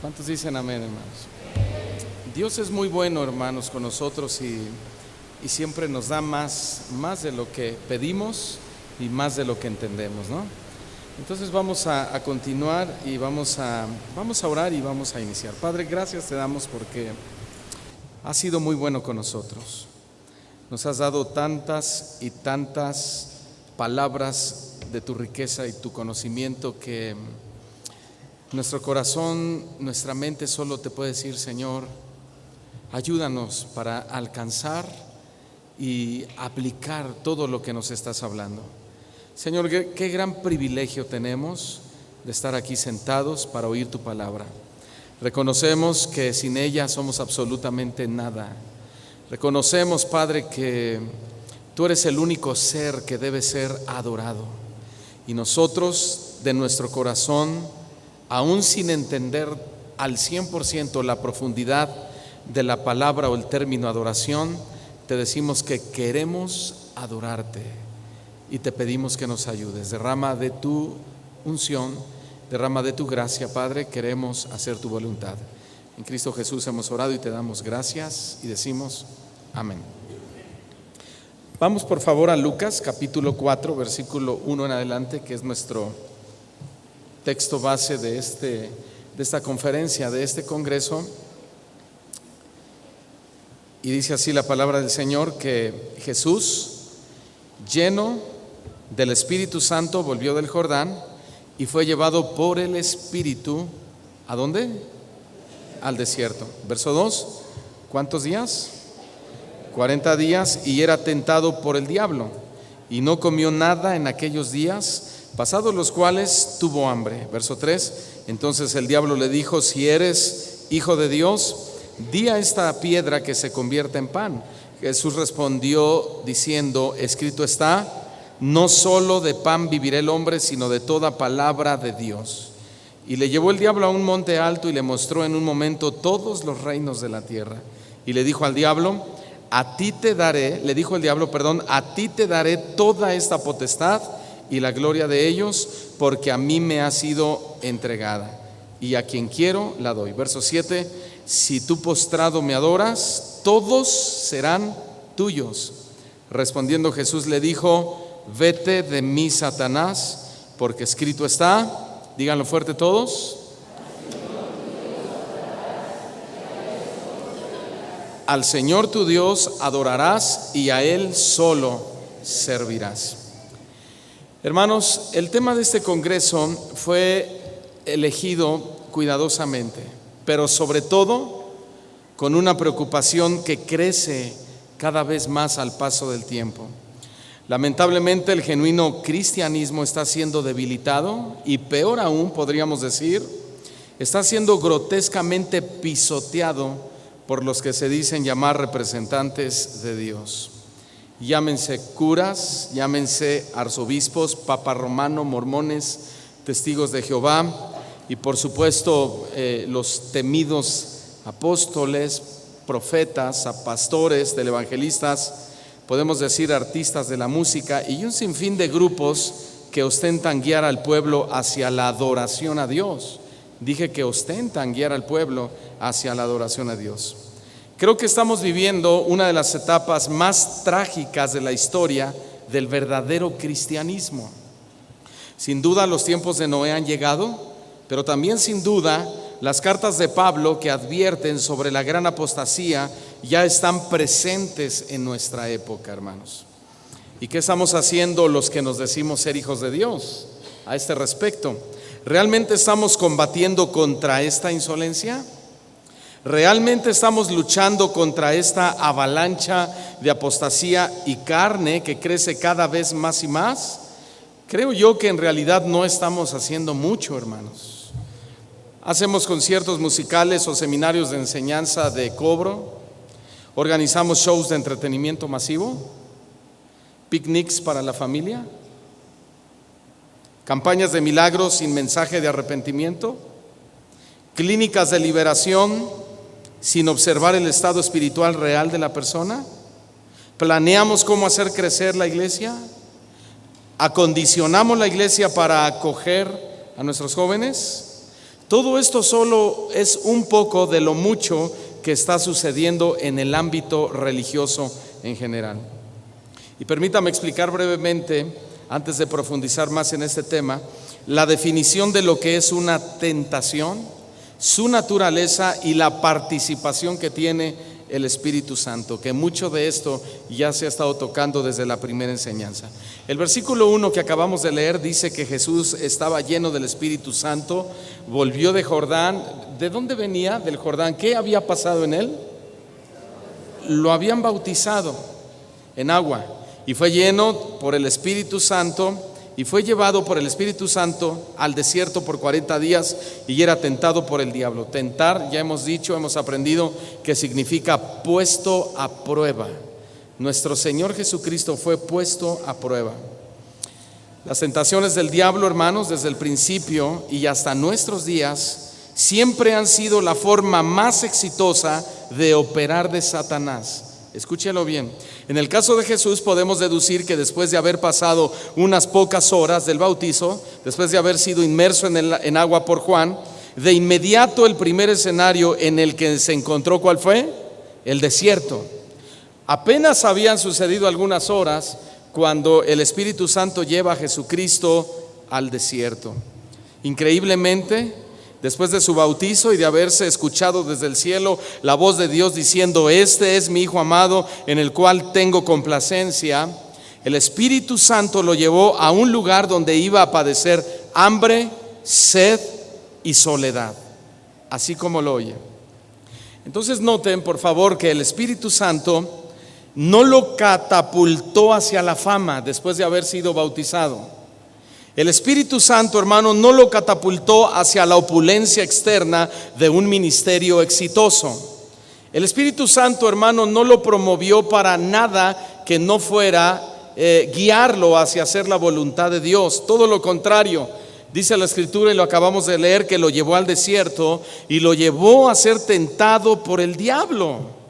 ¿Cuántos dicen amén, hermanos? Dios es muy bueno, hermanos, con nosotros y siempre nos da más de lo que pedimos y más de lo que entendemos, ¿no? Entonces vamos a continuar y vamos a orar y vamos a iniciar. Padre, gracias te damos porque has sido muy bueno con nosotros. Nos has dado tantas y tantas palabras de tu riqueza y tu conocimiento que nuestro corazón, nuestra mente solo te puede decir: Señor, ayúdanos para alcanzar y aplicar todo lo que nos estás hablando. Señor, qué gran privilegio tenemos de estar aquí sentados para oír tu palabra. Reconocemos que sin ella somos absolutamente nada. Reconocemos, Padre, que tú eres el único ser que debe ser adorado. Y nosotros, de nuestro corazón, aún sin entender al 100% la profundidad de la palabra o el término adoración, te decimos que queremos adorarte y te pedimos que nos ayudes. Derrama de tu unción, derrama de tu gracia, Padre, queremos hacer tu voluntad. En Cristo Jesús hemos orado y te damos gracias y decimos amén. Vamos por favor a Lucas capítulo 4, versículo 1 en adelante, que es nuestro texto base de esta conferencia, de este congreso. Y dice así la palabra del Señor, que Jesús, lleno del Espíritu Santo, volvió del Jordán y fue llevado por el Espíritu, ¿a dónde? Al desierto. Verso 2, ¿cuántos días? 40 días, y era tentado por el diablo, y no comió nada en aquellos días, pasados los cuales tuvo hambre. Verso 3, entonces el diablo le dijo: si eres hijo de Dios, di a esta piedra que se convierta en pan. Jesús respondió diciendo: escrito está, no solo de pan vivirá el hombre, sino de toda palabra de Dios. Y le llevó el diablo a un monte alto y le mostró en un momento todos los reinos de la tierra. Y le dijo al diablo: a ti te daré toda esta potestad y la gloria de ellos, porque a mí me ha sido entregada, y a quien quiero la doy. Verso 7, si tú postrado me adoras, todos serán tuyos. Respondiendo Jesús le dijo: vete de mí, Satanás, porque escrito está, díganlo fuerte todos, al Señor tu Dios adorarás y a Él solo servirás. Hermanos, el tema de este congreso fue elegido cuidadosamente, pero sobre todo con una preocupación que crece cada vez más al paso del tiempo. Lamentablemente el genuino cristianismo está siendo debilitado y, peor aún, podríamos decir, está siendo grotescamente pisoteado por los que se dicen llamar representantes de Dios. Llámense curas, llámense arzobispos, papa romano, mormones, testigos de Jehová y por supuesto los temidos apóstoles, profetas, pastores, televangelistas, podemos decir artistas de la música y un sinfín de grupos que ostentan guiar al pueblo hacia la adoración a Dios. Dije que ostentan guiar al pueblo hacia la adoración a Dios. Creo que estamos viviendo una de las etapas más trágicas de la historia del verdadero cristianismo. Sin duda los tiempos de Noé han llegado, pero también sin duda las cartas de Pablo que advierten sobre la gran apostasía ya están presentes en nuestra época, hermanos. ¿Y qué estamos haciendo los que nos decimos ser hijos de Dios a este respecto? ¿Realmente estamos combatiendo contra esta insolencia? ¿Realmente estamos luchando contra esta avalancha de apostasía y carne que crece cada vez más y más? Creo yo que en realidad no estamos haciendo mucho, hermanos. Hacemos conciertos musicales o seminarios de enseñanza de cobro, organizamos shows de entretenimiento masivo, picnics para la familia, campañas de milagros sin mensaje de arrepentimiento, clínicas de liberación sin observar el estado espiritual real de la persona. ¿Planeamos cómo hacer crecer la iglesia? ¿Acondicionamos la iglesia para acoger a nuestros jóvenes? Todo esto solo es un poco de lo mucho que está sucediendo en el ámbito religioso en general. Y permítame explicar brevemente, antes de profundizar más en este tema, la definición de lo que es una tentación, su naturaleza y la participación que tiene el Espíritu Santo, que mucho de esto ya se ha estado tocando desde la primera enseñanza. El versículo 1 que acabamos de leer dice que Jesús estaba lleno del Espíritu Santo, volvió de Jordán. ¿De dónde venía? Del Jordán. ¿Qué había pasado en él? Lo habían bautizado en agua y fue lleno por el Espíritu Santo y fue llevado por el Espíritu Santo al desierto por 40 días y era tentado por el diablo. Tentar, ya hemos dicho, hemos aprendido que significa puesto a prueba. Nuestro Señor Jesucristo fue puesto a prueba. Las tentaciones del diablo, hermanos, desde el principio y hasta nuestros días, siempre han sido la forma más exitosa de operar de Satanás. Escúchelo bien. En el caso de Jesús podemos deducir que después de haber pasado unas pocas horas del bautizo, después de haber sido inmerso en agua por Juan, de inmediato el primer escenario en el que se encontró, ¿cuál fue? El desierto. Apenas habían sucedido algunas horas cuando el Espíritu Santo lleva a Jesucristo al desierto. Increíblemente, después de su bautizo y de haberse escuchado desde el cielo la voz de Dios diciendo: este es mi Hijo amado en el cual tengo complacencia, el Espíritu Santo lo llevó a un lugar donde iba a padecer hambre, sed y soledad, así como lo oye. Entonces noten por favor que el Espíritu Santo no lo catapultó hacia la fama después de haber sido bautizado. El Espíritu Santo, hermano, no lo catapultó hacia la opulencia externa de un ministerio exitoso. El Espíritu Santo, hermano, no lo promovió para nada que no fuera guiarlo hacia hacer la voluntad de Dios. Todo lo contrario, dice la Escritura, y lo acabamos de leer, que lo llevó al desierto y lo llevó a ser tentado por el diablo.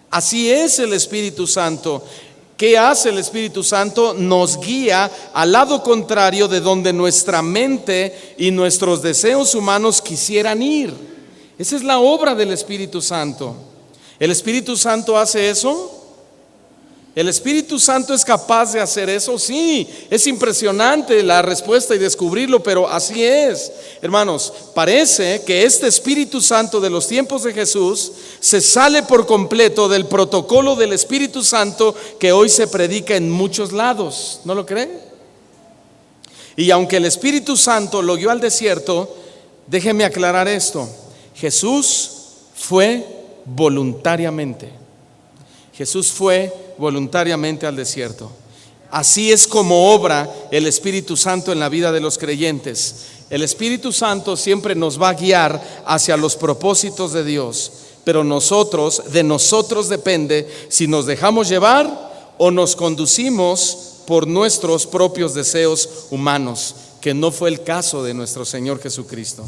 Así es el Espíritu Santo. ¿Qué hace el Espíritu Santo? Nos guía al lado contrario de donde nuestra mente y nuestros deseos humanos quisieran ir. Esa es la obra del Espíritu Santo. ¿El Espíritu Santo hace eso? ¿El Espíritu Santo es capaz de hacer eso? Sí, es impresionante la respuesta y descubrirlo, pero así es. Hermanos, parece que este Espíritu Santo de los tiempos de Jesús se sale por completo del protocolo del Espíritu Santo que hoy se predica en muchos lados. ¿No lo cree? Y aunque el Espíritu Santo lo guió al desierto, déjeme aclarar esto: Jesús fue voluntariamente. Jesús fue voluntariamente al desierto. Así es como obra el Espíritu Santo en la vida de los creyentes. El Espíritu Santo siempre nos va a guiar hacia los propósitos de Dios, pero de nosotros depende si nos dejamos llevar o nos conducimos por nuestros propios deseos humanos, que no fue el caso de nuestro Señor Jesucristo.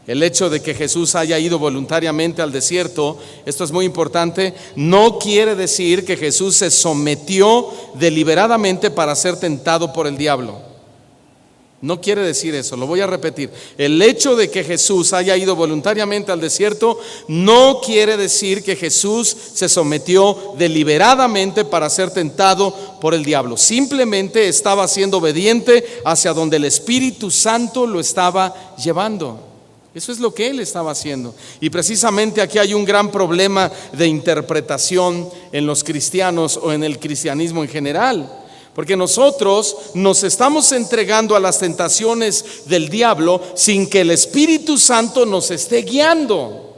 El hecho de que Jesús haya ido voluntariamente al desierto, esto es muy importante, no quiere decir que Jesús se sometió deliberadamente para ser tentado por el diablo. No quiere decir eso, lo voy a repetir. El hecho de que Jesús haya ido voluntariamente al desierto no quiere decir que Jesús se sometió deliberadamente para ser tentado por el diablo. Simplemente estaba siendo obediente hacia donde el Espíritu Santo lo estaba llevando. Eso es lo que él estaba haciendo. Y precisamente aquí hay un gran problema de interpretación en los cristianos o en el cristianismo en general. Porque nosotros nos estamos entregando a las tentaciones del diablo sin que el Espíritu Santo nos esté guiando.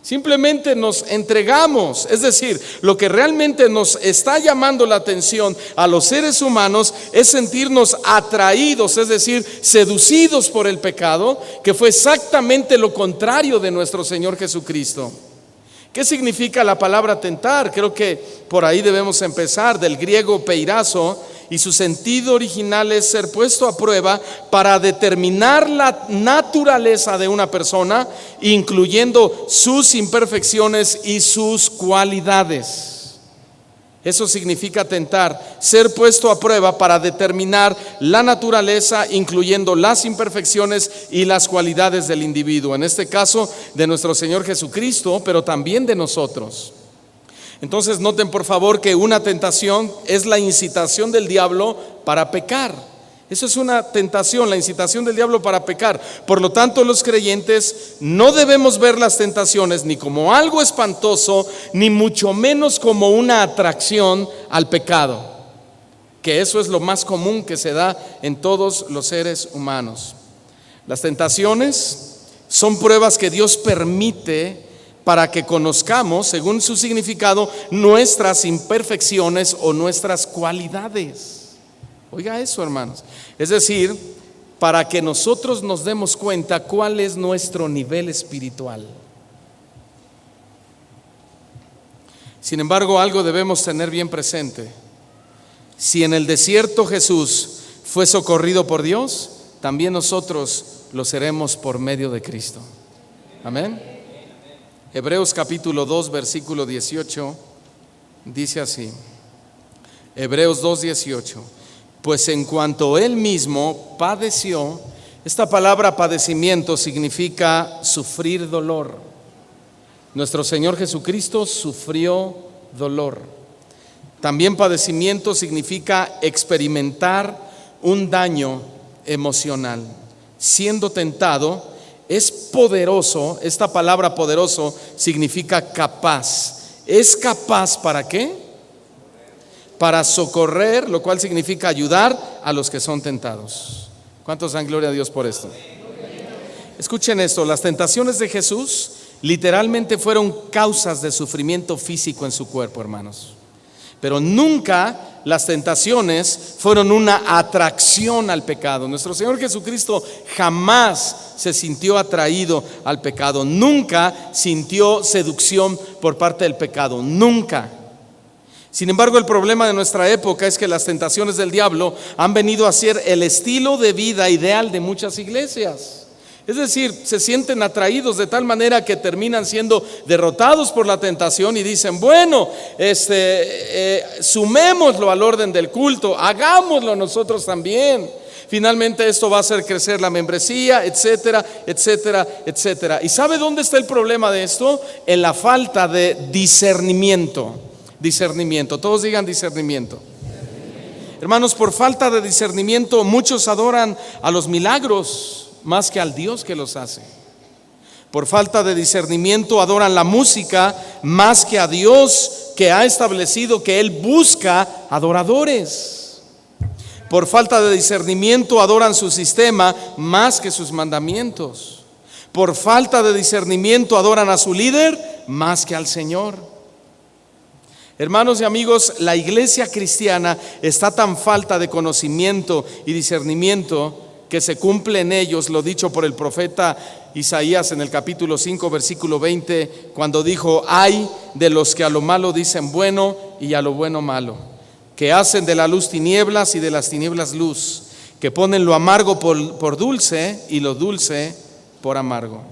Simplemente nos entregamos, es decir, lo que realmente nos está llamando la atención a los seres humanos es sentirnos atraídos, es decir, seducidos por el pecado, que fue exactamente lo contrario de nuestro Señor Jesucristo. ¿Qué significa la palabra tentar? Creo que por ahí debemos empezar, del griego peirazo, y su sentido original es ser puesto a prueba para determinar la naturaleza de una persona, incluyendo sus imperfecciones y sus cualidades. Eso significa tentar, ser puesto a prueba para determinar la naturaleza, incluyendo las imperfecciones y las cualidades del individuo. En este caso, de nuestro Señor Jesucristo, pero también de nosotros. Entonces, noten por favor que una tentación es la incitación del diablo para pecar. Eso es una tentación, la incitación del diablo para pecar. Por lo tanto, los creyentes no debemos ver las tentaciones ni como algo espantoso, ni mucho menos como una atracción al pecado, que eso es lo más común que se da en todos los seres humanos. Las tentaciones son pruebas que Dios permite para que conozcamos, según su significado, nuestras imperfecciones o nuestras cualidades. Oiga eso, hermanos. Es decir, para que nosotros nos demos cuenta cuál es nuestro nivel espiritual. Sin embargo, algo debemos tener bien presente. Si en el desierto Jesús fue socorrido por Dios, también nosotros lo seremos por medio de Cristo. Amén. Hebreos capítulo 2, versículo 18, dice así. Hebreos 2:18. Pues en cuanto Él mismo padeció, esta palabra padecimiento significa sufrir dolor. Nuestro Señor Jesucristo sufrió dolor. También padecimiento significa experimentar un daño emocional. Siendo tentado, es poderoso. Esta palabra poderoso significa capaz. ¿Es capaz para qué? Para socorrer, lo cual significa ayudar a los que son tentados. ¿Cuántos dan gloria a Dios por esto? Escuchen esto, las tentaciones de Jesús literalmente fueron causas de sufrimiento físico en su cuerpo, hermanos. Pero nunca las tentaciones fueron una atracción al pecado. Nuestro Señor Jesucristo jamás se sintió atraído al pecado, nunca sintió seducción por parte del pecado, nunca. Sin embargo, el problema de nuestra época es que las tentaciones del diablo han venido a ser el estilo de vida ideal de muchas iglesias. Es decir, se sienten atraídos de tal manera que terminan siendo derrotados por la tentación y dicen, bueno, sumémoslo al orden del culto, hagámoslo nosotros también. Finalmente esto va a hacer crecer la membresía, etcétera, etcétera, etcétera. ¿Y sabe dónde está el problema de esto? En la falta de discernimiento. Discernimiento, todos digan discernimiento. Hermanos, por falta de discernimiento muchos adoran a los milagros más que al Dios que los hace. Por falta de discernimiento adoran la música más que a Dios, que ha establecido que Él busca adoradores. Por falta de discernimiento adoran su sistema más que sus mandamientos. Por falta de discernimiento adoran a su líder más que al Señor. Hermanos y amigos, la iglesia cristiana está tan falta de conocimiento y discernimiento que se cumple en ellos lo dicho por el profeta Isaías en el capítulo 5, versículo 20, cuando dijo: ay de los que a lo malo dicen bueno y a lo bueno malo, que hacen de la luz tinieblas y de las tinieblas luz, que ponen lo amargo por dulce y lo dulce por amargo.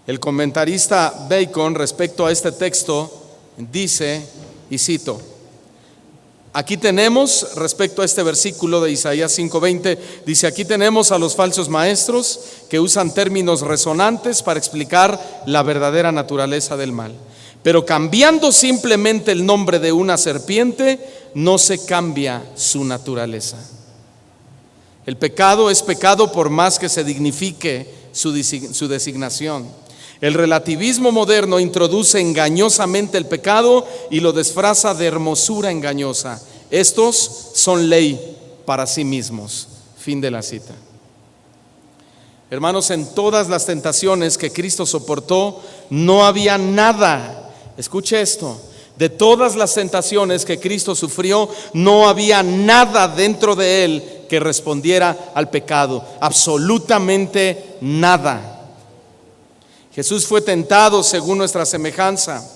El comentarista Bacon, respecto a este texto, dice, y cito: aquí tenemos, respecto a este versículo de Isaías 5:20, dice: aquí tenemos a los falsos maestros que usan términos resonantes para explicar la verdadera naturaleza del mal. Pero cambiando simplemente el nombre de una serpiente, no se cambia su naturaleza. El pecado es pecado por más que se dignifique su designación. El relativismo moderno introduce engañosamente el pecado y lo disfraza de hermosura engañosa. Estos son ley para sí mismos. Fin de la cita. Hermanos, en todas las tentaciones que Cristo soportó, no había nada, escuche esto, de todas las tentaciones que Cristo sufrió, no había nada dentro de Él que respondiera al pecado, absolutamente nada. Jesús fue tentado según nuestra semejanza.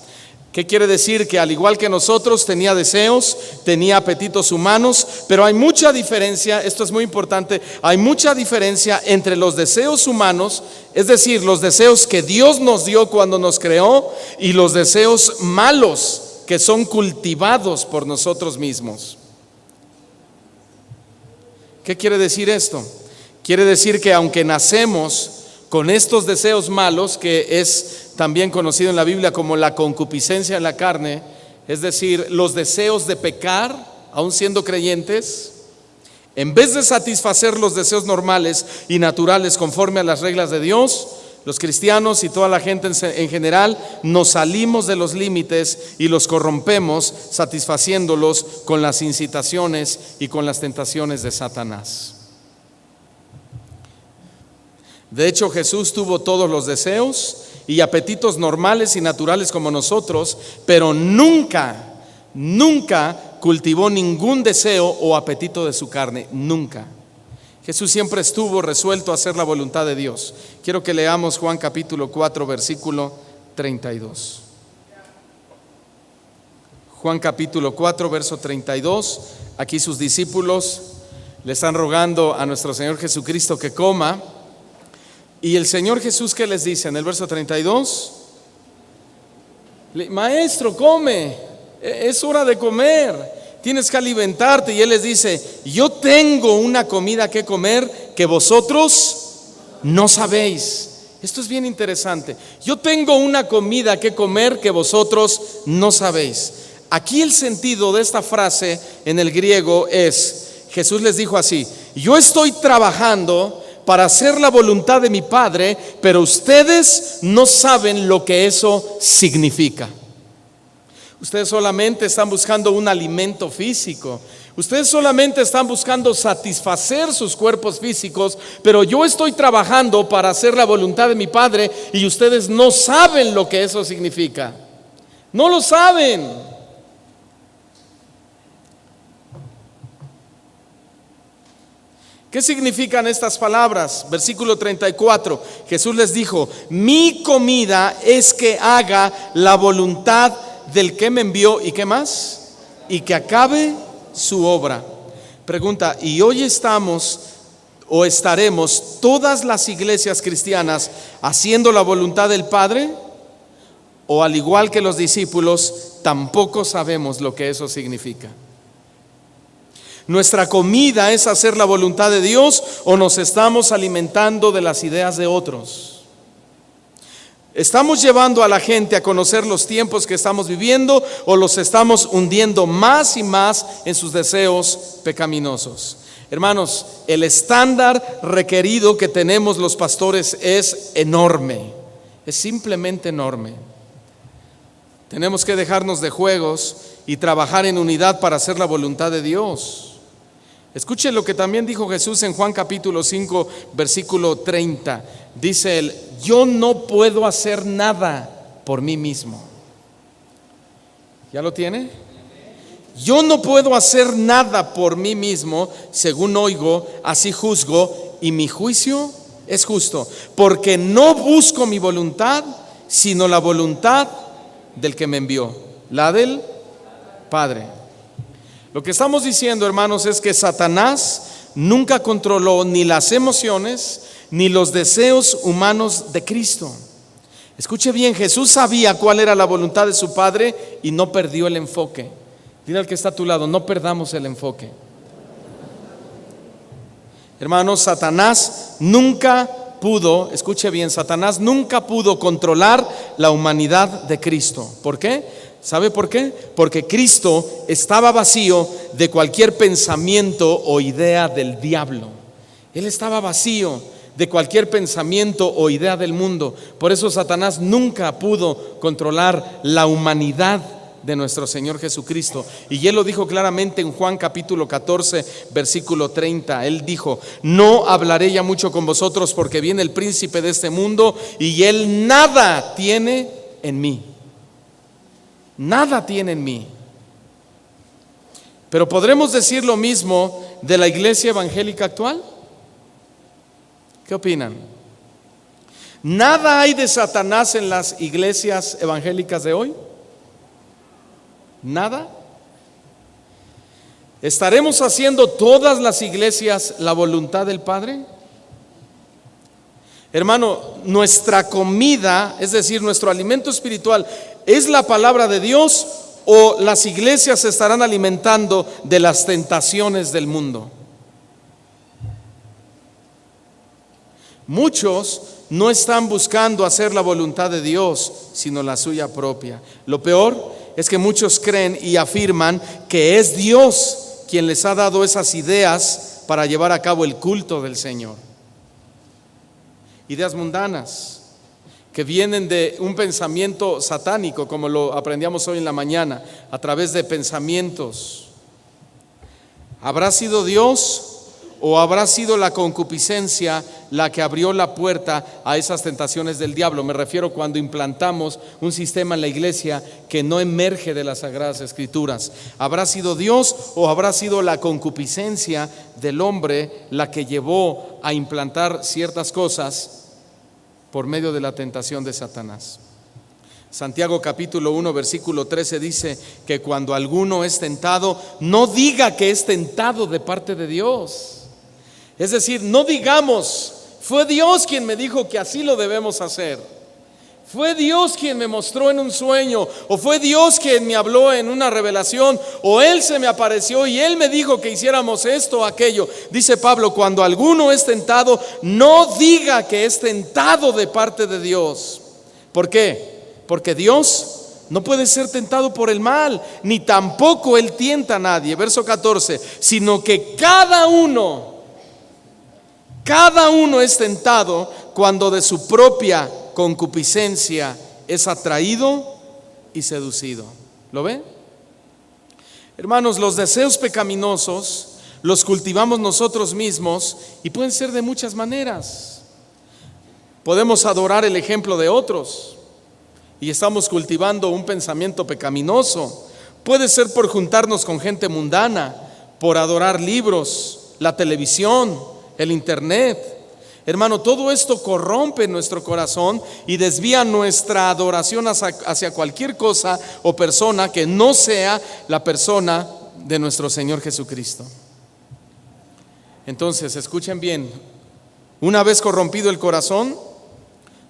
¿Qué quiere decir? Que al igual que nosotros tenía deseos, tenía apetitos humanos, pero hay mucha diferencia, esto es muy importante, hay mucha diferencia entre los deseos humanos, es decir, los deseos que Dios nos dio cuando nos creó, y los deseos malos que son cultivados por nosotros mismos. ¿Qué quiere decir esto? Quiere decir que aunque nacemos con estos deseos malos, que es también conocido en la Biblia como la concupiscencia en la carne, es decir, los deseos de pecar, aún siendo creyentes, en vez de satisfacer los deseos normales y naturales conforme a las reglas de Dios, los cristianos y toda la gente en general nos salimos de los límites y los corrompemos satisfaciéndolos con las incitaciones y con las tentaciones de Satanás. De hecho, Jesús tuvo todos los deseos y apetitos normales y naturales como nosotros, pero nunca cultivó ningún deseo o apetito de su carne, nunca. Jesús siempre estuvo resuelto a hacer la voluntad de Dios. Quiero que leamos Juan capítulo 4, versículo 32. Juan capítulo 4, verso 32. Aquí sus discípulos le están rogando a nuestro Señor Jesucristo que coma. Y el Señor Jesús, ¿qué les dice en el verso 32? Maestro, come, es hora de comer, tienes que alimentarte. Y Él les dice: yo tengo una comida que comer que vosotros no sabéis. Esto es bien interesante. Yo tengo una comida que comer que vosotros no sabéis. Aquí el sentido de esta frase en el griego es, Jesús les dijo así: yo estoy trabajando para hacer la voluntad de mi Padre, pero ustedes no saben lo que eso significa. Ustedes solamente están buscando un alimento físico. Ustedes solamente están buscando satisfacer sus cuerpos físicos, pero yo estoy trabajando para hacer la voluntad de mi Padre y ustedes no saben lo que eso significa. No lo saben. ¿Qué significan estas palabras? Versículo 34, Jesús les dijo: mi comida es que haga la voluntad del que me envió. ¿Y qué más? Y que acabe su obra. Pregunta: ¿y hoy estamos o estaremos todas las iglesias cristianas haciendo la voluntad del Padre? ¿O al igual que los discípulos, tampoco sabemos lo que eso significa? ¿Nuestra comida es hacer la voluntad de Dios o nos estamos alimentando de las ideas de otros? ¿Estamos llevando a la gente a conocer los tiempos que estamos viviendo o los estamos hundiendo más y más en sus deseos pecaminosos? Hermanos, el estándar requerido que tenemos los pastores es enorme, es simplemente enorme. Tenemos que dejarnos de juegos y trabajar en unidad para hacer la voluntad de Dios. Escuchen lo que también dijo Jesús en Juan capítulo 5, versículo 30. Dice él: yo no puedo hacer nada por mí mismo. ¿Ya lo tiene? Yo no puedo hacer nada por mí mismo, según oigo, así juzgo, y mi juicio es justo, porque no busco mi voluntad, sino la voluntad del que me envió, la del Padre. Lo que estamos diciendo, hermanos, es que Satanás nunca controló ni las emociones ni los deseos humanos de Cristo. Escuche bien, Jesús sabía cuál era la voluntad de su Padre y no perdió el enfoque. Dile al que está a tu lado: no perdamos el enfoque. Hermanos, Satanás nunca pudo, escuche bien, Satanás nunca pudo controlar la humanidad de Cristo. ¿Por qué? ¿Sabe por qué? Porque Cristo estaba vacío de cualquier pensamiento o idea del diablo. Él estaba vacío de cualquier pensamiento o idea del mundo. Por eso Satanás nunca pudo controlar la humanidad de nuestro Señor Jesucristo. Y Él lo dijo claramente en Juan capítulo 14, versículo 30. Él dijo: no hablaré ya mucho con vosotros, porque viene el príncipe de este mundo y él nada tiene en mí. Nada tiene en mí. Pero ¿podremos decir lo mismo de la iglesia evangélica actual? ¿Qué opinan? ¿Nada hay de Satanás en las iglesias evangélicas de hoy? ¿Nada? ¿Estaremos haciendo todas las iglesias la voluntad del Padre? Hermano, nuestra comida, es decir, nuestro alimento espiritual, ¿es la palabra de Dios ¿O las iglesias se estarán alimentando de las tentaciones del mundo? Muchos no están buscando hacer la voluntad de Dios, sino la suya propia. Lo peor es que muchos creen y afirman que es Dios quien les ha dado esas ideas para llevar a cabo el culto del Señor. Ideas mundanas que vienen de un pensamiento satánico, como lo aprendíamos hoy en la mañana, a través de pensamientos. ¿Habrá sido Dios o habrá sido la concupiscencia la que abrió la puerta a esas tentaciones del diablo? Me refiero cuando implantamos un sistema en la iglesia que no emerge de las Sagradas Escrituras. ¿Habrá sido Dios o habrá sido la concupiscencia del hombre la que llevó a implantar ciertas cosas por medio de la tentación de Satanás? Santiago capítulo 1 versículo 13 dice que cuando alguno es tentado, no diga que es tentado de parte de Dios. Es decir, no digamos, fue Dios quien me dijo que así lo debemos hacer. Fue Dios quien me mostró en un sueño, o fue Dios quien me habló en una revelación, o Él se me apareció y Él me dijo que hiciéramos esto o aquello. Dice Pablo, cuando alguno es tentado, no diga que es tentado de parte de Dios. ¿Por qué? Porque Dios no puede ser tentado por el mal, ni tampoco Él tienta a nadie. Verso 14, sino que cada uno es tentado cuando de su propia concupiscencia es atraído y seducido. ¿Lo ven? Hermanos, los deseos pecaminosos los cultivamos nosotros mismos y pueden ser de muchas maneras. Podemos adorar el ejemplo de otros y estamos cultivando un pensamiento pecaminoso. Puede ser por juntarnos con gente mundana, por adorar libros, la televisión, el internet. Hermano, todo esto corrompe nuestro corazón y desvía nuestra adoración hacia cualquier cosa o persona que no sea la persona de nuestro Señor Jesucristo. Entonces, escuchen bien, una vez corrompido el corazón,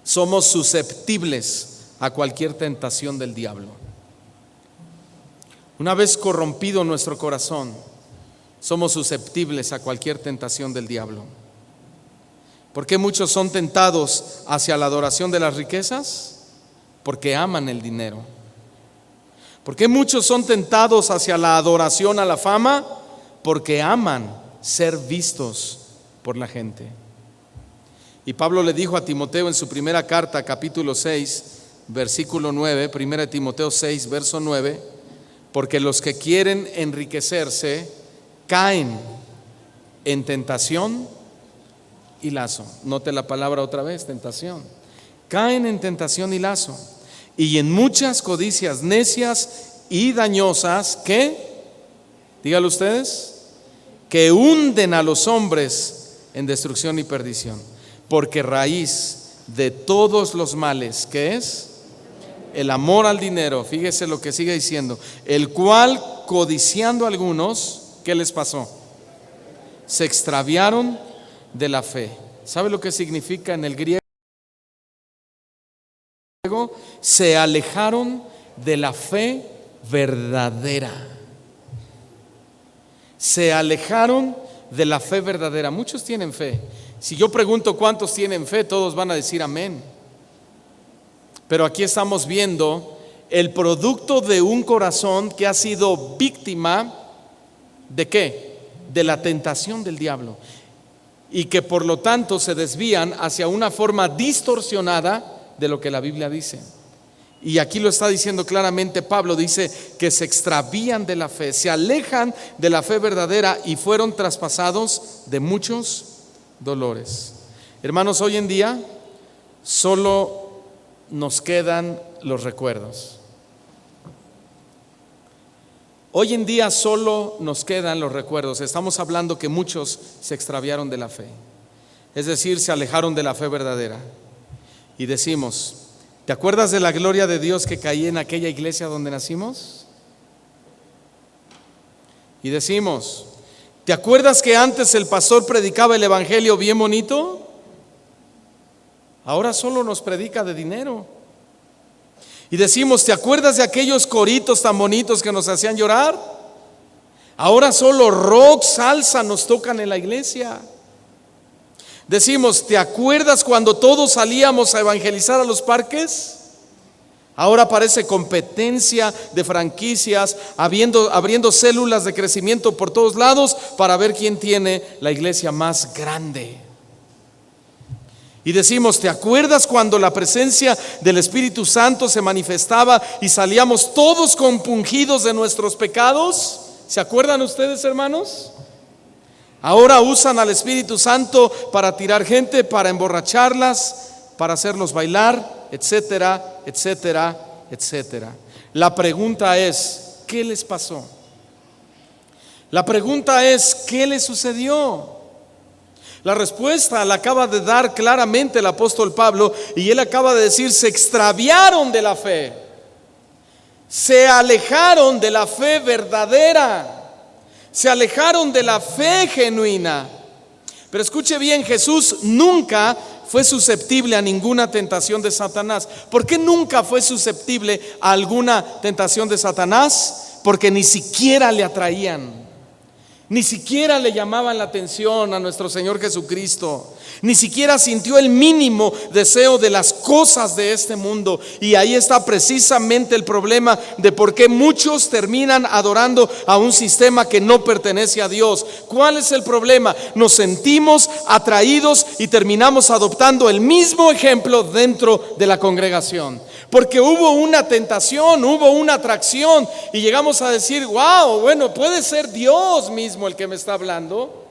somos susceptibles a cualquier tentación del diablo. Una vez corrompido nuestro corazón, somos susceptibles a cualquier tentación del diablo. ¿Por qué muchos son tentados hacia la adoración de las riquezas? Porque aman el dinero. ¿Por qué muchos son tentados hacia la adoración a la fama? Porque aman ser vistos por la gente. Y Pablo le dijo a Timoteo en su primera carta, capítulo 6, versículo 9, 1 Timoteo 6, verso 9, porque los que quieren enriquecerse caen en tentación y lazo. Note la palabra otra vez, tentación. Caen en tentación y lazo, y en muchas codicias necias y dañosas que, díganlo ustedes, que hunden a los hombres en destrucción y perdición. Porque raíz de todos los males, ¿qué es? El amor al dinero. Fíjese lo que sigue diciendo, el cual codiciando algunos, ¿qué les pasó? Se extraviaron de la fe. ¿Sabe lo que significa en el griego? Se alejaron de la fe verdadera. Se alejaron de la fe verdadera. Muchos tienen fe. Si yo pregunto cuántos tienen fe, todos van a decir amén. Pero aquí estamos viendo el producto de un corazón que ha sido víctima ¿de qué? De la tentación del diablo, y que por lo tanto se desvían hacia una forma distorsionada de lo que la Biblia dice. Y aquí lo está diciendo claramente Pablo, dice que se extravían de la fe, se alejan de la fe verdadera y fueron traspasados de muchos dolores. Hermanos, hoy en día solo nos quedan los recuerdos. Hoy en día solo nos quedan los recuerdos. Estamos hablando que muchos se extraviaron de la fe, es decir, se alejaron de la fe verdadera. Y decimos, ¿te acuerdas de la gloria de Dios que caía en aquella iglesia donde nacimos? Y decimos, ¿te acuerdas que antes el pastor predicaba el evangelio bien bonito? Ahora solo nos predica de dinero. Y decimos, ¿te acuerdas de aquellos coritos tan bonitos que nos hacían llorar? Ahora solo rock, salsa nos tocan en la iglesia. Decimos, ¿te acuerdas cuando todos salíamos a evangelizar a los parques? Ahora parece competencia de franquicias, abriendo células de crecimiento por todos lados para ver quién tiene la iglesia más grande. Y decimos, ¿te acuerdas cuando la presencia del Espíritu Santo se manifestaba y salíamos todos compungidos de nuestros pecados? ¿Se acuerdan ustedes, hermanos? Ahora usan al Espíritu Santo para tirar gente, para emborracharlas, para hacerlos bailar, etcétera, etcétera, etcétera. La pregunta es, ¿qué les pasó? La pregunta es, ¿qué les sucedió? La respuesta la acaba de dar claramente el apóstol Pablo, y él acaba de decir, se extraviaron de la fe, se alejaron de la fe verdadera, se alejaron de la fe genuina. Pero escuche bien, Jesús nunca fue susceptible a ninguna tentación de Satanás. ¿Por qué nunca fue susceptible a alguna tentación de Satanás? Porque ni siquiera le atraían. Ni siquiera le llamaban la atención a nuestro Señor Jesucristo. Ni siquiera sintió el mínimo deseo de las cosas de este mundo. Y ahí está precisamente el problema de por qué muchos terminan adorando a un sistema que no pertenece a Dios. ¿Cuál es el problema? Nos sentimos atraídos y terminamos adoptando el mismo ejemplo dentro de la congregación. Porque hubo una tentación, hubo una atracción y llegamos a decir, wow, bueno, puede ser Dios mismo el que me está hablando.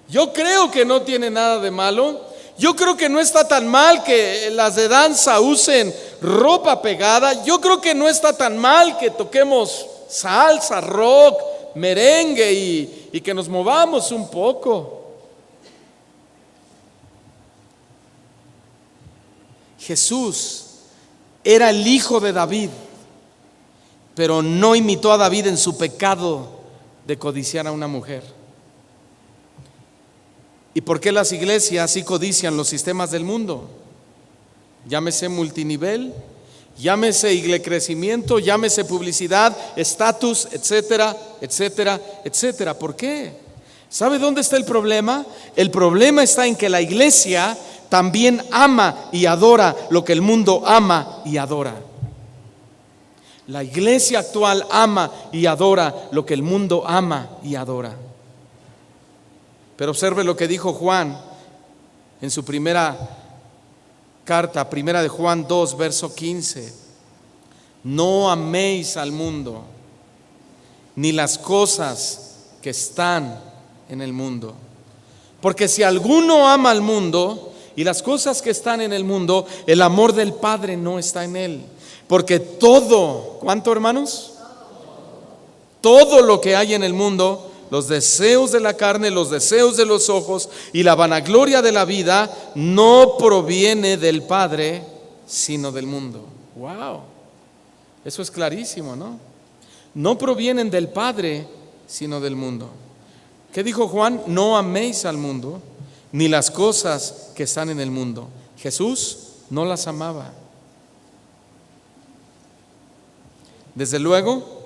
Yo creo que no tiene nada de malo. Yo creo que no está tan mal que las de danza usen ropa pegada. Yo creo que no está tan mal que toquemos salsa, rock, merengue y que nos movamos un poco. Jesús era el hijo de David, pero no imitó a David en su pecado de codiciar a una mujer. ¿Y por qué las iglesias sí codician los sistemas del mundo? Llámese multinivel, llámese iglecrecimiento, llámese publicidad, estatus, etcétera, etcétera, etcétera. ¿Por qué? ¿Sabe dónde está el problema? El problema está en que la iglesia también ama y adora lo que el mundo ama y adora. La iglesia actual ama y adora lo que el mundo ama y adora. Pero observe lo que dijo Juan en su primera carta, primera de Juan 2, verso 15. No améis al mundo, ni las cosas que están en el mundo. Porque si alguno ama al mundo y las cosas que están en el mundo, el amor del Padre no está en él. Porque todo, ¿cuánto, hermanos? Todo lo que hay en el mundo, los deseos de la carne, los deseos de los ojos y la vanagloria de la vida, no proviene del Padre, sino del mundo. Wow, eso es clarísimo, ¿no? No provienen del Padre, sino del mundo. ¿Qué dijo Juan? No améis al mundo, ni las cosas que están en el mundo. Jesús no las amaba. Desde luego,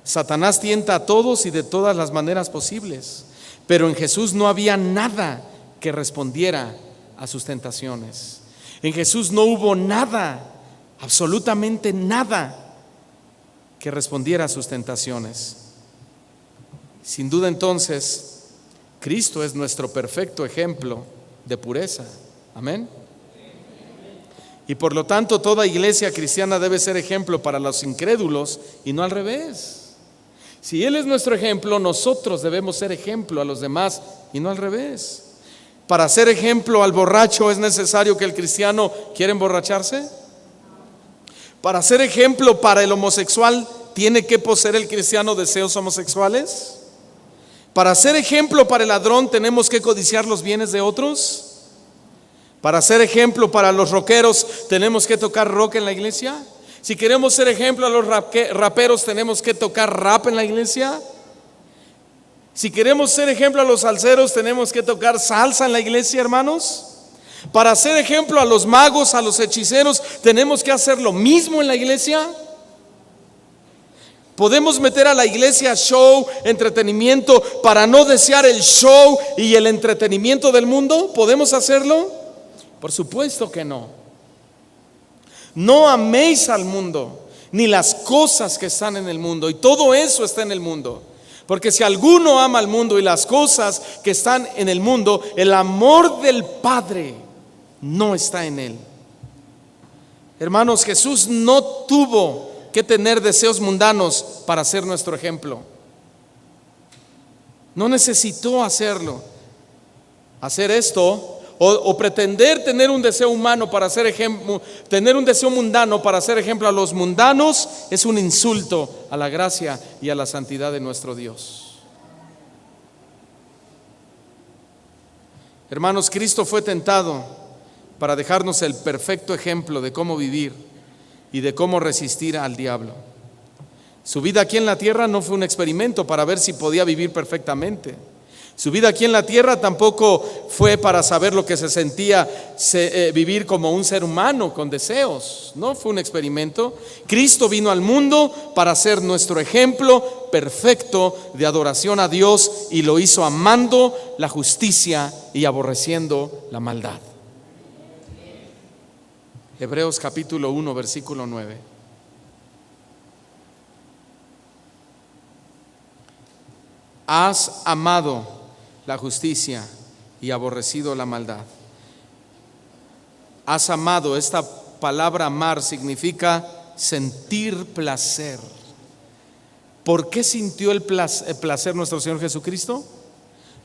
Satanás tienta a todos y de todas las maneras posibles, pero en Jesús no había nada que respondiera a sus tentaciones. En Jesús no hubo nada, absolutamente nada, que respondiera a sus tentaciones. Sin duda, entonces, Cristo es nuestro perfecto ejemplo de pureza. Amén. Y por lo tanto, toda iglesia cristiana debe ser ejemplo para los incrédulos y no al revés. Si Él es nuestro ejemplo, nosotros debemos ser ejemplo a los demás y no al revés. Para ser ejemplo al borracho, ¿es necesario que el cristiano quiera emborracharse? Para ser ejemplo para el homosexual, ¿tiene que poseer el cristiano deseos homosexuales? Para ser ejemplo para el ladrón, ¿tenemos que codiciar los bienes de otros? Para ser ejemplo para los rockeros, ¿tenemos que tocar rock en la iglesia? Si queremos ser ejemplo a los raperos, ¿tenemos que tocar rap en la iglesia? Si queremos ser ejemplo a los salseros, ¿tenemos que tocar salsa en la iglesia, hermanos? Para hacer ejemplo a los magos, a los hechiceros, ¿tenemos que hacer lo mismo en la iglesia? ¿Podemos meter a la iglesia show, entretenimiento, para no desear el show y el entretenimiento del mundo? ¿Podemos hacerlo? Por supuesto que no. No améis al mundo, ni las cosas que están en el mundo. Y todo eso está en el mundo. Porque si alguno ama al mundo y las cosas que están en el mundo, el amor del Padre no está en él. Hermanos, Jesús no tuvo que tener deseos mundanos para ser nuestro ejemplo. No necesitó hacerlo. Hacer esto o pretender tener un deseo humano para ser ejemplo, tener un deseo mundano para ser ejemplo a los mundanos, es un insulto a la gracia y a la santidad de nuestro Dios. Hermanos, Cristo fue tentado para dejarnos el perfecto ejemplo de cómo vivir y de cómo resistir al diablo. Su vida aquí en la tierra no fue un experimento para ver si podía vivir perfectamente. Su vida aquí en la tierra tampoco fue para saber lo que se sentía vivir como un ser humano con deseos. No fue un experimento. Cristo vino al mundo para ser nuestro ejemplo perfecto de adoración a Dios, y lo hizo amando la justicia y aborreciendo la maldad. Hebreos capítulo 1, versículo 9. Has amado la justicia y aborrecido la maldad. Has amado. Esta palabra amar significa sentir placer. ¿Por qué sintió el placer nuestro Señor Jesucristo?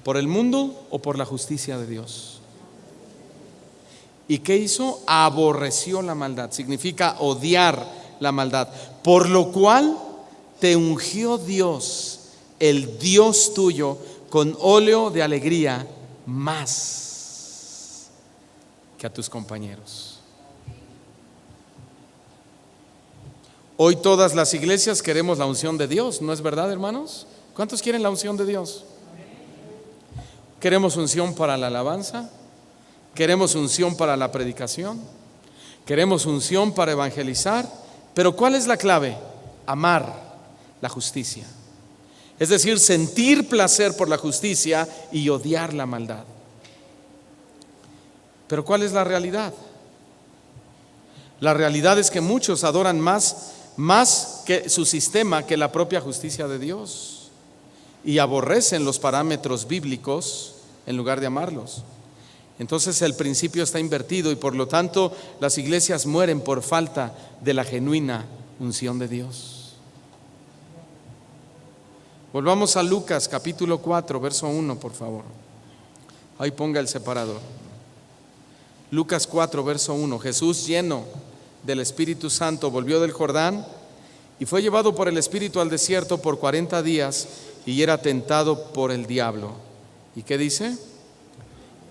¿Por el mundo o por la justicia de Dios? ¿Y qué hizo? Aborreció la maldad. Significa odiar la maldad. Por lo cual te ungió Dios, el Dios tuyo, con óleo de alegría más que a tus compañeros. Hoy todas las iglesias queremos la unción de Dios, ¿no es verdad, hermanos? ¿Cuántos quieren la unción de Dios? Queremos unción para la alabanza, queremos unción para la predicación, queremos unción para evangelizar, pero ¿cuál es la clave? Amar la justicia. Es decir, sentir placer por la justicia y odiar la maldad. Pero ¿cuál es la realidad? La realidad es que muchos adoran más que su sistema que la propia justicia de Dios, y aborrecen los parámetros bíblicos en lugar de amarlos. Entonces el principio está invertido, y por lo tanto las iglesias mueren por falta de la genuina unción de Dios. Volvamos a Lucas capítulo 4, verso 1, por favor. Ahí ponga el separador. Lucas 4, verso 1. Jesús, lleno del Espíritu Santo, volvió del Jordán y fue llevado por el Espíritu al desierto por 40 días y era tentado por el diablo. ¿Y qué dice?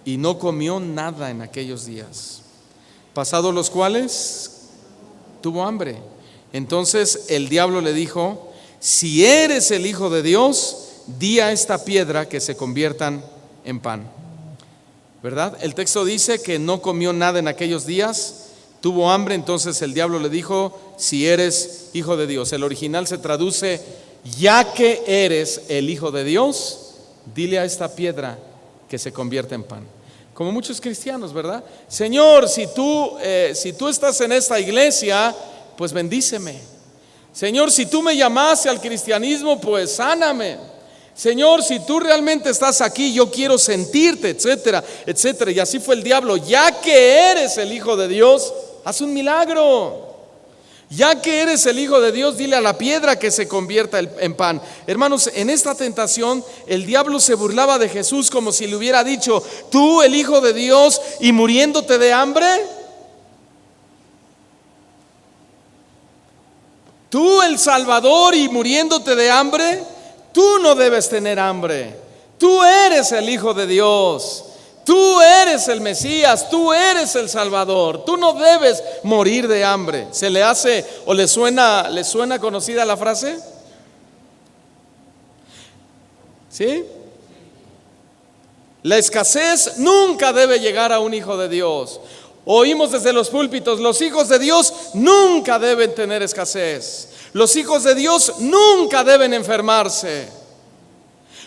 Y no comió nada en aquellos días, pasados los cuales tuvo hambre. Entonces el diablo le dijo: si eres el Hijo de Dios, di a esta piedra que se conviertan en pan. ¿Verdad? El texto dice que no comió nada en aquellos días, tuvo hambre. Entonces el diablo le dijo: si eres Hijo de Dios. El original se traduce: ya que eres el Hijo de Dios, dile a esta piedra que se convierta en pan. Como muchos cristianos, ¿verdad? Señor, si tú estás en esta iglesia, pues bendíceme. Señor, si tú me llamaste al cristianismo, pues sáname. Señor, si tú realmente estás aquí, yo quiero sentirte, etcétera, etcétera. Y así fue el diablo. Ya que eres el Hijo de Dios, haz un milagro. Ya que eres el Hijo de Dios, dile a la piedra que se convierta en pan. Hermanos, en esta tentación el diablo se burlaba de Jesús como si le hubiera dicho: tú, el Hijo de Dios, y muriéndote de hambre. Tú, el Salvador, y muriéndote de hambre. Tú no debes tener hambre. Tú eres el Hijo de Dios. Tú eres el Mesías. Tú eres el Salvador. Tú no debes morir de hambre. ¿Se le hace o le suena conocida la frase? ¿Sí? La escasez nunca debe llegar a un hijo de Dios. Oímos desde los púlpitos, los hijos de Dios nunca deben tener escasez. Los hijos de Dios nunca deben enfermarse.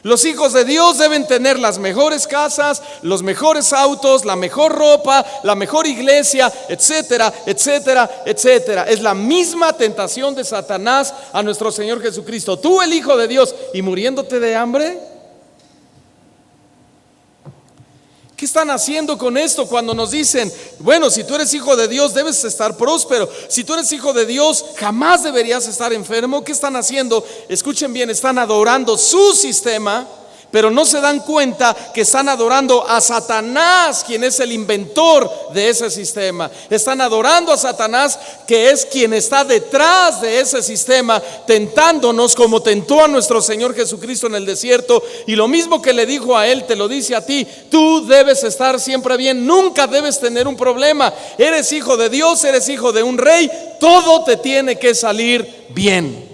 Los hijos de Dios deben tener las mejores casas, los mejores autos, la mejor ropa, la mejor iglesia, etcétera, etcétera, etcétera. Es la misma tentación de Satanás a nuestro Señor Jesucristo. Tú, el Hijo de Dios, y muriéndote de hambre. ¿Qué están haciendo con esto cuando nos dicen, bueno, si tú eres hijo de Dios debes estar próspero? Si tú eres hijo de Dios jamás deberías estar enfermo. ¿Qué están haciendo? Escuchen bien, están adorando su sistema, pero no se dan cuenta que están adorando a Satanás, quien es el inventor de ese sistema. Están adorando a Satanás, que es quien está detrás de ese sistema, tentándonos como tentó a nuestro Señor Jesucristo en el desierto. Y lo mismo que le dijo a él, te lo dice a ti. Tú debes estar siempre bien, nunca debes tener un problema. Eres hijo de Dios, eres hijo de un rey, todo te tiene que salir bien.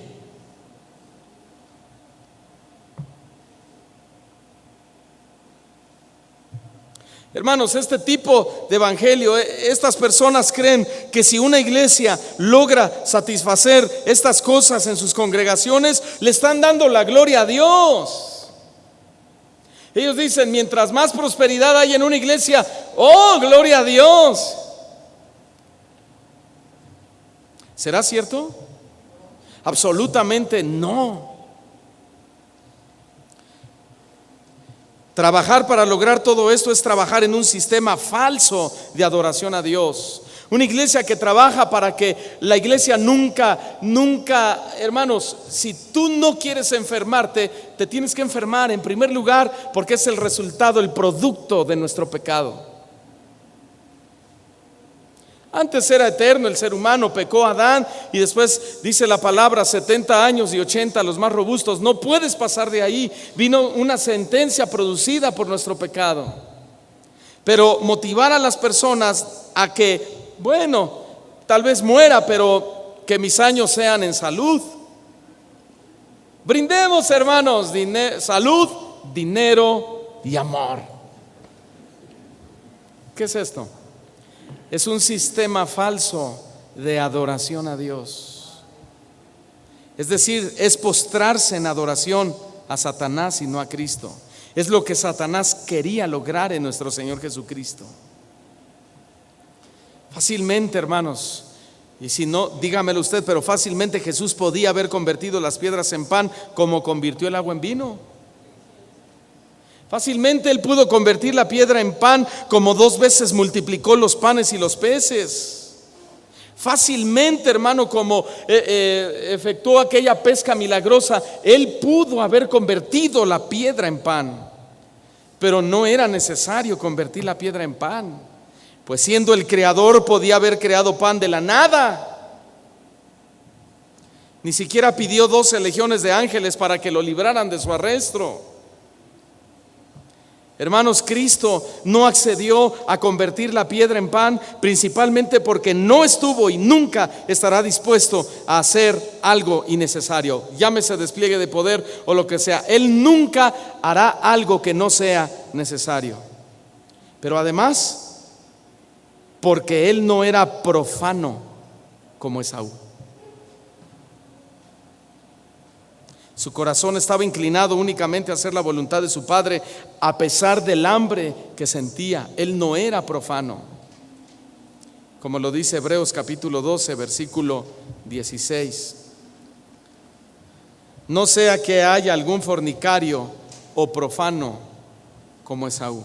Hermanos, este tipo de evangelio, estas personas creen que si una iglesia logra satisfacer estas cosas en sus congregaciones, le están dando la gloria a Dios. Ellos dicen, mientras más prosperidad hay en una iglesia, ¡oh, gloria a Dios! ¿Será cierto? Absolutamente no. Trabajar para lograr todo esto es trabajar en un sistema falso de adoración a Dios. Una iglesia que trabaja para que la iglesia nunca, hermanos, si tú no quieres enfermarte, te tienes que enfermar en primer lugar, porque es el resultado, el producto de nuestro pecado. Antes era eterno el ser humano, pecó Adán y después dice la palabra 70 años y 80 los más robustos. No puedes pasar de ahí. Vino una sentencia producida por nuestro pecado. Pero motivar a las personas a que, bueno, tal vez muera, pero que mis años sean en salud. Brindemos, hermanos, salud, dinero y amor. ¿Qué es esto? Es un sistema falso de adoración a Dios. Es decir, es postrarse en adoración a Satanás y no a Cristo. Es lo que Satanás quería lograr en nuestro Señor Jesucristo. Fácilmente, hermanos, y si no, dígamelo usted, pero fácilmente Jesús podía haber convertido las piedras en pan como convirtió el agua en vino. Fácilmente él pudo convertir la piedra en pan como 2 veces multiplicó los panes y los peces. Fácilmente, hermano, como efectuó aquella pesca milagrosa, él pudo haber convertido la piedra en pan. Pero no era necesario convertir la piedra en pan, pues siendo el creador podía haber creado pan de la nada. Ni siquiera pidió 12 legiones de ángeles para que lo libraran de su arresto. Hermanos, Cristo no accedió a convertir la piedra en pan, principalmente porque no estuvo y nunca estará dispuesto a hacer algo innecesario, llámese despliegue de poder o lo que sea. Él nunca hará algo que no sea necesario. Pero además, porque él no era profano como Esaú. Su corazón estaba inclinado únicamente a hacer la voluntad de su padre, a pesar del hambre que sentía. Él no era profano, como lo dice Hebreos capítulo 12, versículo 16. No sea que haya algún fornicario o profano como Esaú,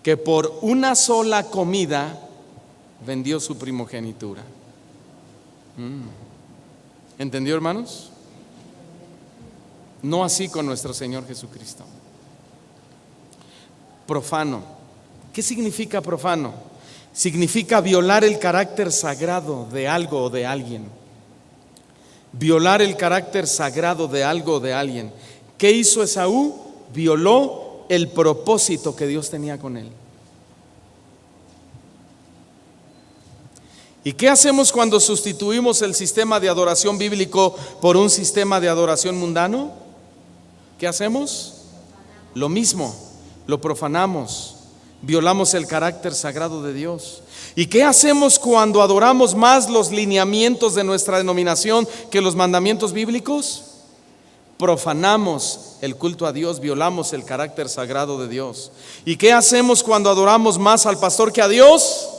que por una sola comida vendió su primogenitura. ¿Entendió, hermanos? No así con nuestro Señor Jesucristo. Profano. ¿Qué significa profano? Significa violar el carácter sagrado de algo o de alguien. Violar el carácter sagrado de algo o de alguien. ¿Qué hizo Esaú? Violó el propósito que Dios tenía con él. ¿Y qué hacemos cuando sustituimos el sistema de adoración bíblico por un sistema de adoración mundano? ¿Qué hacemos? Lo mismo. lo profanamos, violamos el carácter sagrado de Dios. ¿Y qué hacemos cuando adoramos más los lineamientos de nuestra denominación que los mandamientos bíblicos? Profanamos el culto a Dios, violamos el carácter sagrado de Dios. ¿Y qué hacemos cuando adoramos más al pastor que a Dios?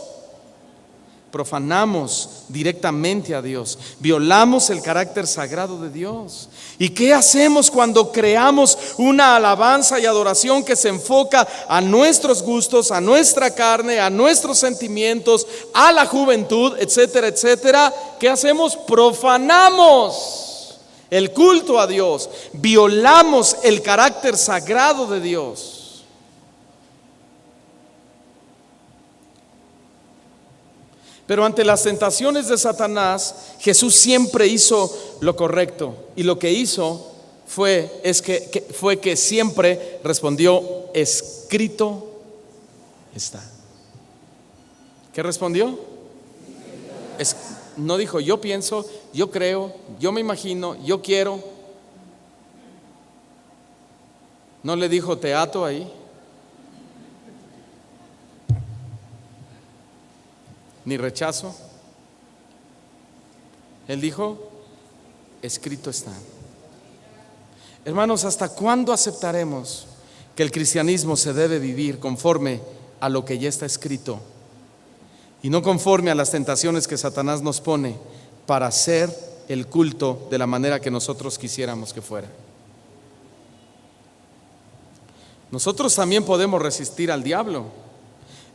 Profanamos directamente a Dios, violamos el carácter sagrado de Dios. ¿Y qué hacemos cuando creamos una alabanza y adoración que se enfoca a nuestros gustos, a nuestra carne, a nuestros sentimientos, a la juventud, etcétera, etcétera? ¿Qué hacemos? Profanamos el culto a Dios, violamos el carácter sagrado de Dios. Pero ante las tentaciones de Satanás, Jesús siempre hizo lo correcto. Y lo que hizo fue que siempre respondió: escrito está. ¿Qué respondió? No dijo yo pienso, yo creo, yo me imagino, yo quiero. No le dijo te ato ahí, ni rechazo. Él dijo escrito está. Hermanos, ¿hasta cuándo aceptaremos que el cristianismo se debe vivir conforme a lo que ya está escrito y no conforme a las tentaciones que Satanás nos pone para hacer el culto de la manera que nosotros quisiéramos que fuera? Nosotros también podemos resistir al diablo.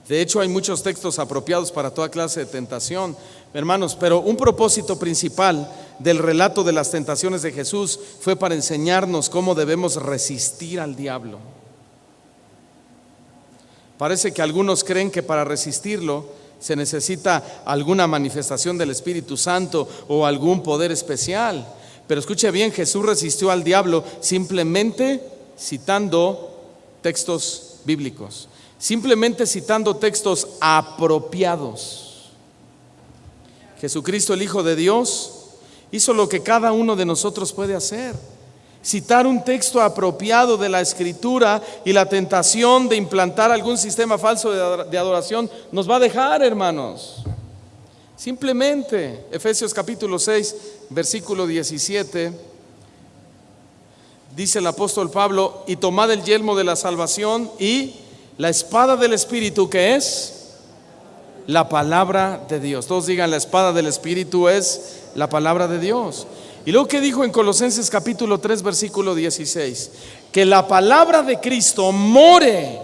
De hecho, hay muchos textos apropiados para toda clase de tentación, hermanos, pero un propósito principal del relato de las tentaciones de Jesús fue para enseñarnos cómo debemos resistir al diablo. Parece que algunos creen que para resistirlo se necesita alguna manifestación del Espíritu Santo o algún poder especial. Pero escuche bien, Jesús resistió al diablo simplemente citando textos bíblicos, simplemente citando textos apropiados. Jesucristo, el Hijo de Dios, hizo lo que cada uno de nosotros puede hacer: citar un texto apropiado de la Escritura, y la tentación de implantar algún sistema falso de adoración nos va a dejar, hermanos. Simplemente, Efesios capítulo 6, versículo 17, dice el apóstol Pablo: y tomad el yelmo de la salvación y la espada del Espíritu, que es la palabra de Dios. Todos digan: la espada del Espíritu es la palabra de Dios. Y luego, ¿qué dijo en Colosenses capítulo 3, versículo 16? Que la palabra de Cristo more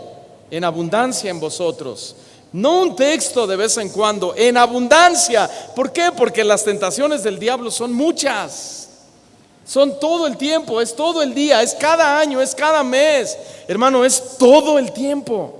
en abundancia en vosotros. No un texto de vez en cuando, en abundancia. ¿Por qué? Porque las tentaciones del diablo son muchas, son todo el tiempo, es todo el día, es cada año, es cada mes. Hermano, es todo el tiempo.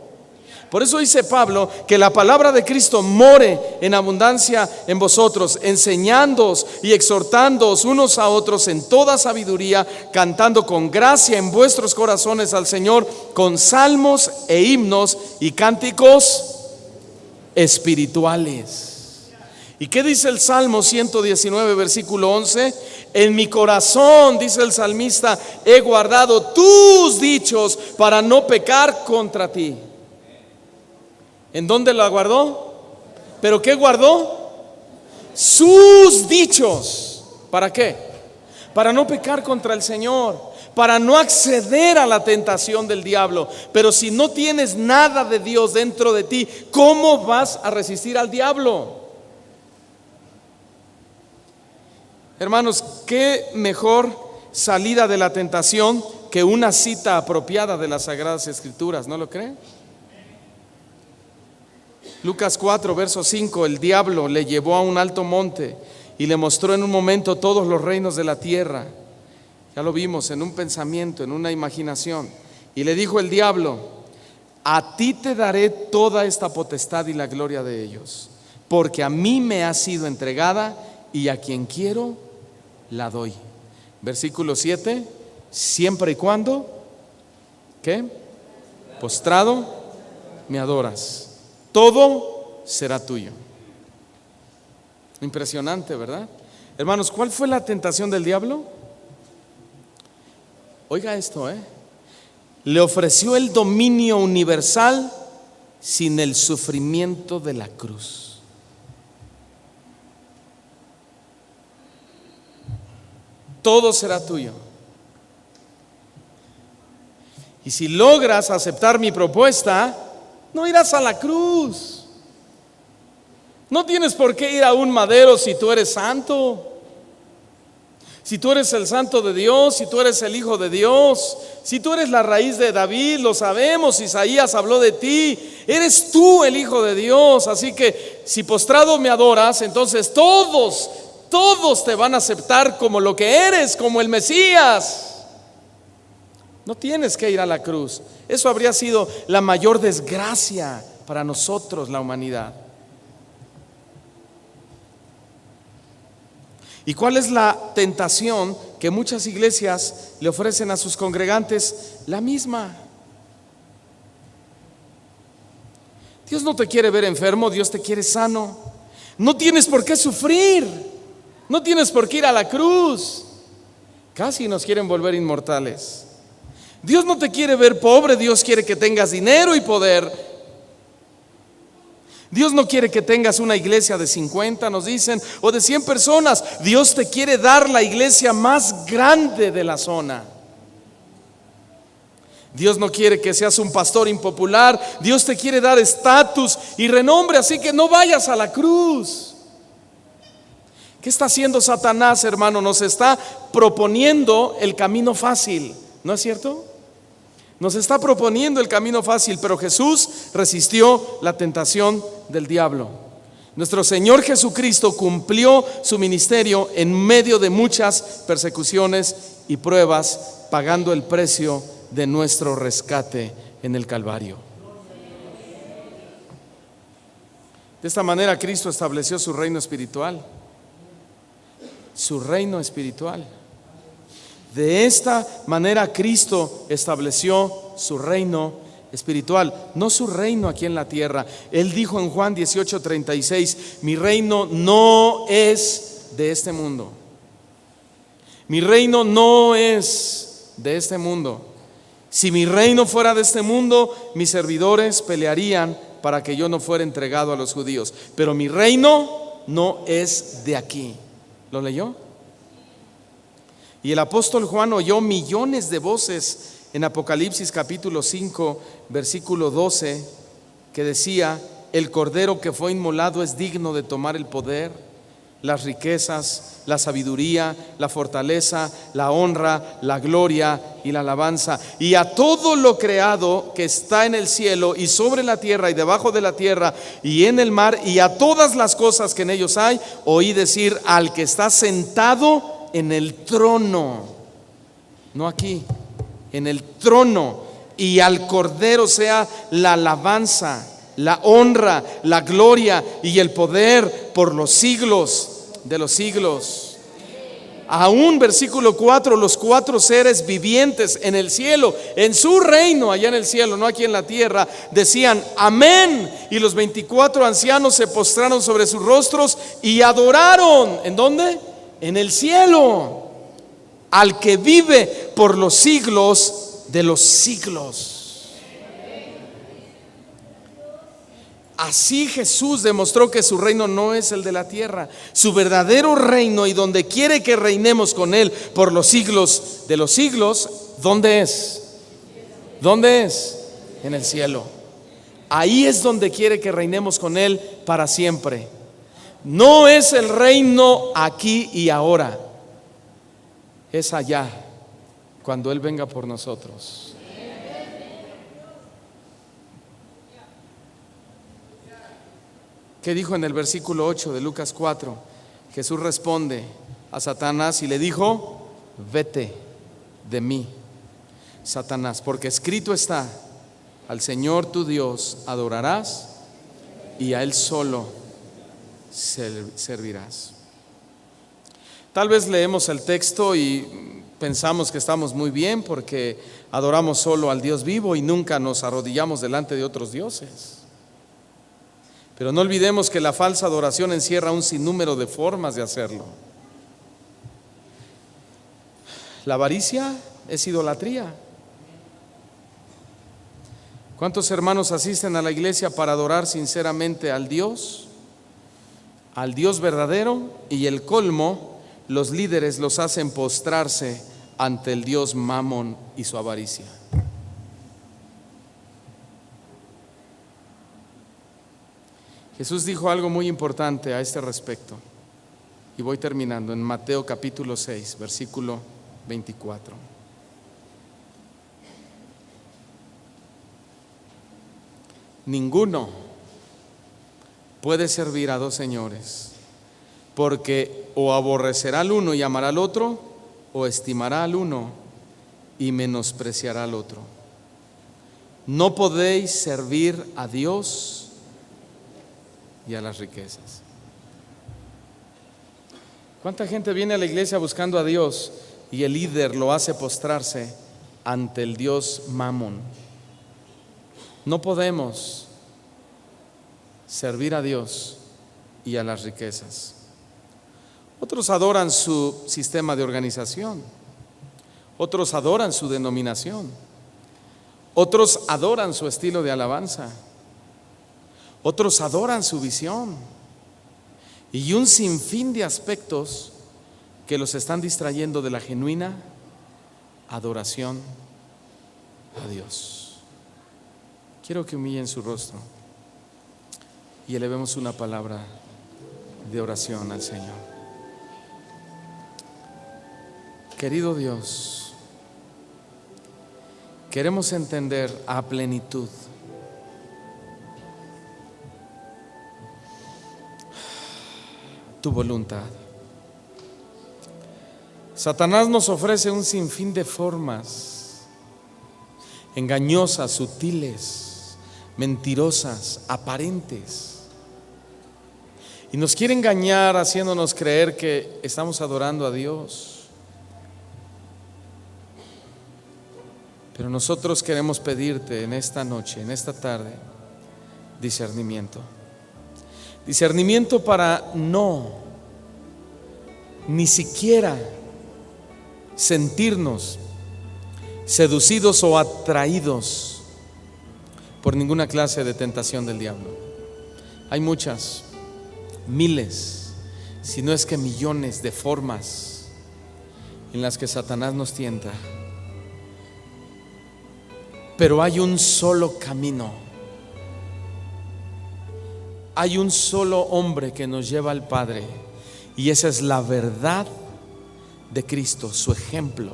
Por eso dice Pablo que la palabra de Cristo more en abundancia en vosotros, enseñándoos y exhortándoos unos a otros en toda sabiduría, cantando con gracia en vuestros corazones al Señor con salmos e himnos y cánticos espirituales. ¿Y qué dice el Salmo 119, versículo 11? En mi corazón, dice el salmista, he guardado tus dichos para no pecar contra ti. ¿En dónde la guardó? ¿Pero qué guardó? Sus dichos. ¿Para qué? Para no pecar contra el Señor, para no acceder a la tentación del diablo. Pero si no tienes nada de Dios dentro de ti, ¿cómo vas a resistir al diablo? Hermanos, qué mejor salida de la tentación que una cita apropiada de las Sagradas Escrituras, ¿no lo creen? Lucas 4, verso 5, el diablo le llevó a un alto monte y le mostró en un momento todos los reinos de la tierra. Ya lo vimos en un pensamiento, en una imaginación. Y le dijo el diablo: a ti te daré toda esta potestad y la gloria de ellos, porque a mí me ha sido entregada y a quien quiero la doy. Versículo 7, siempre y cuando, ¿qué? Postrado me adoras, todo será tuyo. Impresionante, ¿verdad? Hermanos, ¿cuál fue la tentación del diablo? Oiga esto, le ofreció el dominio universal sin el sufrimiento de la cruz. Todo será tuyo. Y si logras aceptar mi propuesta, no irás a la cruz. No tienes por qué ir a un madero si tú eres santo. Si tú eres el santo de Dios, si tú eres el hijo de Dios, si tú eres la raíz de David, lo sabemos, Isaías habló de ti, eres tú el hijo de Dios. Así que si postrado me adoras, entonces todos te van a aceptar como lo que eres, como el Mesías. No tienes que ir a la cruz. Eso habría sido la mayor desgracia para nosotros, la humanidad. ¿Y cuál es la tentación que muchas iglesias le ofrecen a sus congregantes? La misma. Dios no te quiere ver enfermo, Dios te quiere sano. No tienes por qué sufrir, no tienes por qué ir a la cruz. Casi nos quieren volver inmortales. Dios no te quiere ver pobre, Dios quiere que tengas dinero y poder. Dios no quiere que tengas una iglesia de 50, nos dicen, o de 100 personas. Dios te quiere dar la iglesia más grande de la zona. Dios no quiere que seas un pastor impopular. Dios te quiere dar estatus y renombre, así que no vayas a la cruz. ¿Qué está haciendo Satanás, hermano? Nos está proponiendo el camino fácil, ¿no es cierto? Nos está proponiendo el camino fácil, pero Jesús resistió la tentación del diablo. Nuestro Señor Jesucristo cumplió su ministerio en medio de muchas persecuciones y pruebas, pagando el precio de nuestro rescate en el Calvario. De esta manera Cristo estableció su reino espiritual. Su reino espiritual. De esta manera Cristo estableció su reino espiritual, no su reino aquí en la tierra. Él dijo en Juan 18:36, mi reino no es de este mundo. Mi reino no es de este mundo. Si mi reino fuera de este mundo, mis servidores pelearían para que yo no fuera entregado a los judíos. Pero mi reino no es de aquí. ¿Lo leyó? Y el apóstol Juan oyó millones de voces en Apocalipsis capítulo 5, versículo 12, que decía: el cordero que fue inmolado es digno de tomar el poder, las riquezas, la sabiduría, la fortaleza, la honra, la gloria y la alabanza. Y a todo lo creado que está en el cielo y sobre la tierra y debajo de la tierra y en el mar, y a todas las cosas que en ellos hay, oí decir al que está sentado en el trono, no aquí, en el trono, y al Cordero sea la alabanza, la honra, la gloria y el poder por los siglos de los siglos. Aún versículo 4, los 4 seres vivientes en el cielo, en su reino allá en el cielo, no aquí en la tierra, decían amén. Y los 24 ancianos se postraron sobre sus rostros y adoraron. ¿En dónde? En el cielo, al que vive por los siglos de los siglos. Así Jesús demostró que su reino no es el de la tierra. Su verdadero reino, y donde quiere que reinemos con Él por los siglos de los siglos, ¿dónde es? ¿Dónde es? En el cielo. Ahí es donde quiere que reinemos con Él para siempre. No es el reino aquí y ahora, es allá, cuando Él venga por nosotros. ¿Qué dijo en el versículo 8 de Lucas 4? Jesús responde a Satanás y le dijo: vete de mí, Satanás, porque escrito está: al Señor tu Dios adorarás y a Él solo servirás. Tal vez leemos el texto y pensamos que estamos muy bien porque adoramos solo al Dios vivo y nunca nos arrodillamos delante de otros dioses. Pero no olvidemos que la falsa adoración encierra un sinnúmero de formas de hacerlo. La avaricia es idolatría. ¿Cuántos hermanos asisten a la iglesia para adorar sinceramente al Dios verdadero? Y el colmo, los líderes los hacen postrarse ante el Dios Mamón y su avaricia. Jesús dijo algo muy importante a este respecto, y voy terminando, en Mateo capítulo 6, versículo 24. Ninguno puede servir a dos señores, porque o aborrecerá al uno y amará al otro, o estimará al uno y menospreciará al otro. No podéis servir a Dios y a las riquezas. ¿Cuánta gente viene a la iglesia buscando a Dios y el líder lo hace postrarse ante el Dios Mamón? No podemos servir a Dios y a las riquezas. Otros adoran su sistema de organización, otros adoran su denominación, otros adoran su estilo de alabanza, otros adoran su visión y un sinfín de aspectos que los están distrayendo de la genuina adoración a Dios. Quiero que humillen su rostro y elevemos una palabra de oración al Señor. Querido Dios, queremos entender a plenitud tu voluntad. Satanás nos ofrece un sinfín de formas engañosas, sutiles, mentirosas, aparentes, y nos quiere engañar haciéndonos creer que estamos adorando a Dios. Pero nosotros queremos pedirte en esta noche, en esta tarde, discernimiento. Discernimiento para no, ni siquiera sentirnos seducidos o atraídos por ninguna clase de tentación del diablo. Hay muchas, miles, si no es que millones de formas en las que Satanás nos tienta. Pero hay un solo camino, hay un solo hombre que nos lleva al Padre, y esa es la verdad de Cristo, su ejemplo,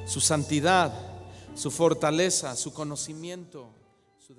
su santidad, su fortaleza, su conocimiento, su